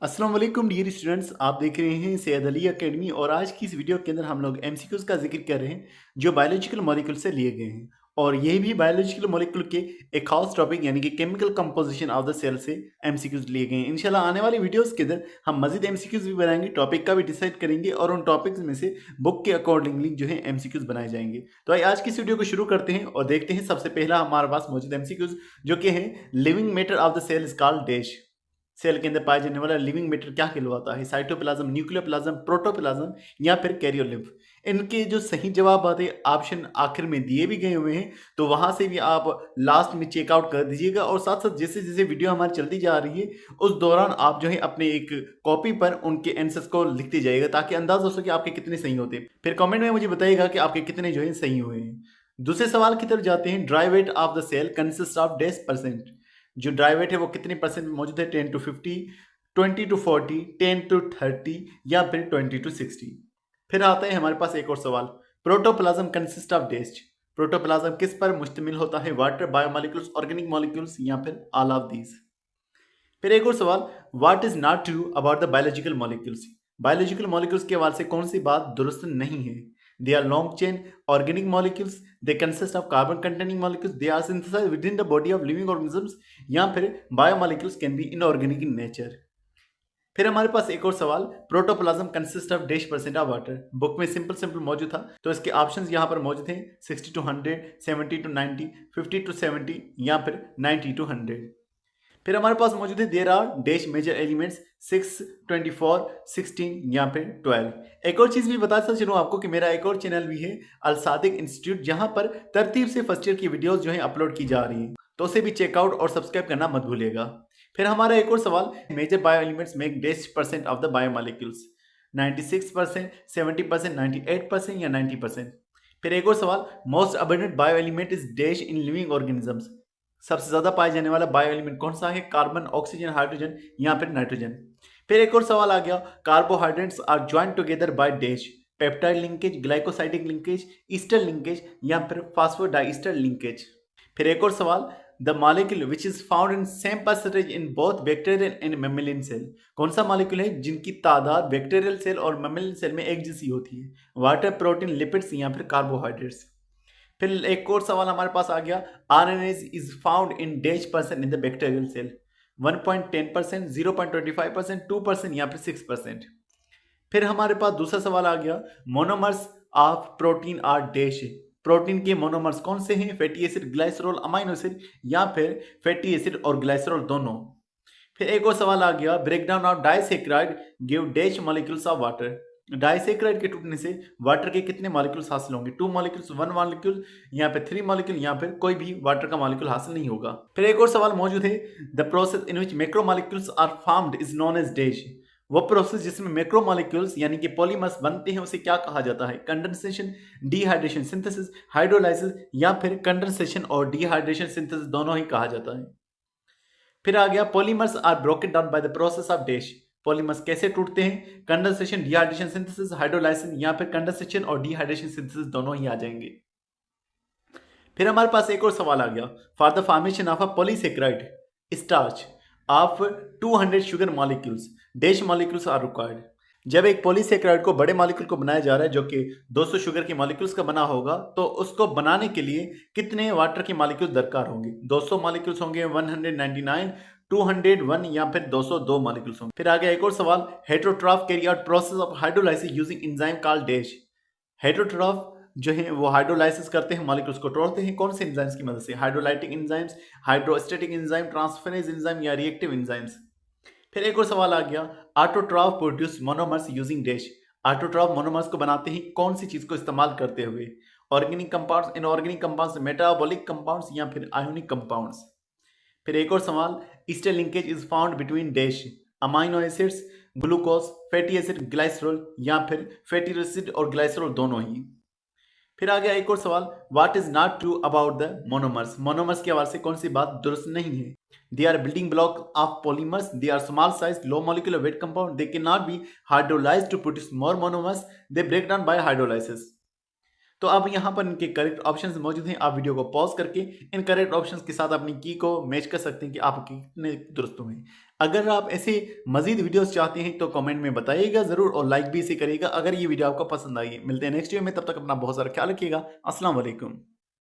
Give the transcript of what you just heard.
अस्सलाम वालेकुम dear students, आप देख रहे हैं सैयद अली एकेडमी। और आज की इस वीडियो के अंदर हम लोग एमसीक्यूज का जिक्र कर रहे हैं जो बायोलॉजिकल मॉलिक्यूल से लिए गए हैं। और ये भी बायोलॉजिकल मॉलिक्यूल के एक खास टॉपिक यानी कि chemical composition of the cell से एमसीक्यूज लिए गए हैं। इंशाल्लाह आने वाली वीडियोस के अंदर हम मजीद एमसीक्यूज भी बनाएंगे, टॉपिक का भी डिसाइड करेंगे और उन टॉपिक्स में से बुक के अकॉर्डिंगली जो है एमसीक्यूज बनाए जाएंगे। तो आइए आज की इस वीडियो को शुरू करते हैं और देखते हैं। सबसे पहला हमारे पास मौजूद एमसीक्यूज जो कि है living matter of the cell is called dash. Cell के अंदर पाया जाने वाला लिविंग मैटर क्या कहलाता है? साइटोप्लाज्म, न्यूक्लियोप्लाज्म, प्रोटोप्लाज्म या फिर कैरियोलिम्फ। इनके जो सही जवाब आते हैं ऑप्शन आखिर में दिए भी गए हुए हैं, तो वहां से भी आप लास्ट में चेकआउट कर दीजिएगा। और साथ साथ जैसे जैसे वीडियो हमारी चलती जा रही है उस दौरान आप जो है अपने एक कॉपी पर उनके आंसर्स को लिखते जाइएगा ताकि अंदाजा हो सके आपके कितने सही होते हैं। फिर कमेंट में मुझे बताइएगा कि आपके कितने जो है सही हुए हैं। दूसरे सवाल की तरफ जाते हैं। Dry weight of the cell consist of dash percent. जो ड्राई वेट है वो कितने परसेंट में मौजूद है? 10 to 50, 20 to 40, 10 to 30 या फिर 20 to 60। फिर आता है हमारे पास एक और सवाल। Protoplasm consist of dash. Protoplasm किस पर मुश्तमिल होता है? वाटर, बायोमोलिक्यूल्स, ऑर्गेनिक मॉलिक्यूल्स या फिर ऑल ऑफ दीज। फिर एक और सवाल। What is not true about the biological molecules. Biological molecules के हवाले से कौन सी बात दुरुस्त नहीं है? They are long chain organic molecules, they consist of carbon containing molecules, they are synthesised within the body of living organisms या फिर biomolecules can be inorganic in nature. फिर हमारे पास एक और सवाल। Protoplasm consist of dash percent of water. Book में simple simple मौजूद था तो इसके ऑप्शंस यहाँ पर मौजूद हैं 60 to 100, 70 to 90, 50 to 70 या फिर 90 to 100। फिर हमारे पास मौजूद है there are dash major elements 6, 24, 16 या फिर 12। एक और चीज भी बताता चलूं आपको कि मेरा एक और चैनल भी है अल सादिक इंस्टीट्यूट, जहां पर तरतीब से फर्स्ट ईयर की वीडियोस जो है अपलोड की जा रही हैं, तो उसे भी चेकआउट और सब्सक्राइब करना मत भूलिएगा। फिर हमारा एक और सवाल। Major bio elements make dash percent of the biomolecules. 96%, 70%, 98% या 90%। फिर एक और सवाल। Most abundant bio element is dash in living organisms. सबसे ज्यादा पाए जाने वाला बायो एलिमेंट कौन सा है? कार्बन, ऑक्सीजन, हाइड्रोजन या फिर नाइट्रोजन। फिर एक और सवाल आ गया। Carbohydrates are joined together by dash. Peptide linkage, glycosidic linkage, ester linkage या फिर फास्फोडाइस्टर लिंकेज। फिर एक और सवाल। The molecule which is found in same percentage in both bacterial and mammalian cell. कौन सा मॉलिक्यूल है जिनकी तादाद बैक्टीरियल सेल और मेमेलियन सेल में एक जैसी होती है? वाटर, प्रोटीन, लिपिड्स या फिर कार्बोहाइड्रेट्स। फिर एक और सवाल हमारे पास आ गया। RNAs is found in dash percent in the bacterial cell. 1.10%, 0.25%, 2% या फिर 6%। फिर हमारे पास दूसरा सवाल आ गया। Monomers of protein are dash. Protein के मोनोमर्स कौन से हैं? Fatty acid, glycerol, amino acid या फिर फैटी एसिड और ग्लाइसरॉल दोनों। फिर एक और सवाल आ गया। Breakdown of disaccharide give dash molecules of water. Disaccharide के टूटने से वाटर के कितने मॉलिक्यूल्स हासिल होंगे? 2 मॉलिक्यूल्स, 1 मॉलिक्यूल या फिर 3 मॉलिक्यूल या फिर कोई भी वाटर का मॉलिक्यूल हासिल नहीं होगा। फिर एक और सवाल मौजूद है। The process in which macromolecules are formed is known as dash. वो प्रोसेस जिसमें मैक्रोमॉलिक्यूल्स यानी कि पॉलीमर्स बनते हैं उसे क्या कहा जाता है? कंडेंसेशन, डिहाइड्रेशन, सिंथेसिस, हाइड्रोलाइसिस या फिर कंडेंसेशन और डिहाइड्रेशन सिंथेसिस दोनों ही कहा जाता है। फिर आ गया। Polymers are broken down by the process of dash. Polymers कैसे टूटते हैं? कंडेंसेशन, डिहाइड्रेशन, सिंथेसिस, हाइड्रोलाइसिस या फिर कंडेंसेशन और डिहाइड्रेशन सिंथेसिस दोनों ही आ जाएंगे। फिर हमारे पास एक और सवाल आ गया। For the formation of a polysaccharide starch of 200 sugar molecules dash molecules are required. जब एक पॉलीसेकेराइड को बड़े मॉलिक्यूल को बनाया जा रहा है जो कि 200 शुगर के मॉलिक्यूल्स का बना होगा, तो उसको बनाने के लिए कितने वाटर के मॉलिक्यूल्स दरकार होंगे? 200 मॉलिक्यूल्स होंगे, 199, 201 या फिर 202 मॉलिक्यूल्स होंगे। फिर आ गया एक और सवाल। Heterotroph carry out process of hydrolysis using enzyme called dash. Heterotroph जो है वो हाइड्रोलाइसिस करते हैं, मॉलिक्यूल्स को तोड़ते हैं कौन से एंजाइम्स की मदद से? Hydrolytic enzymes, hydrostatic enzyme, transferase enzyme या रिएक्टिव एंजाइम्स। फिर एक और सवाल आ गया। Autotroph produce monomers using dash. Autotroph monomers को बनाते हैं कौन सी चीज को इस्तेमाल करते हुए? Organic compounds, inorganic compounds, metabolic compounds या फिर आयोनिक कंपाउंड्स। फिर एक और सवाल। Easter linkage is found between dash. Amino acids, glucose, fatty acid, glycerol या फिर फैटी एसिड और ग्लाइसरॉल दोनों ही। फिर आ गया एक और सवाल। What is not true about the monomers. Monomers के हवाले से कौन सी बात दुरुस्त नहीं है? They are building block of polymers, they are small size, low molecular weight compound, they can not be hydrolysed to produce more monomers, they break down by hydrolysis. तो अब यहाँ पर इनके करेक्ट ऑप्शंस मौजूद हैं। आप वीडियो को pause करके इन करेक्ट ऑप्शंस के साथ अपनी की को मैच कर सकते हैं कि आप कितने दुरुस्त हुए। अगर आप ऐसे मज़ीद वीडियोज़ चाहते हैं तो कमेंट में बताइएगा ज़रूर और लाइक भी इसे करिएगा अगर ये वीडियो आपको पसंद आई है। मिलते हैं नेक्स्ट वीडियो में, तब तक अपना बहुत सारा ख्याल रखिएगा। अस्सलाम वालेकुम।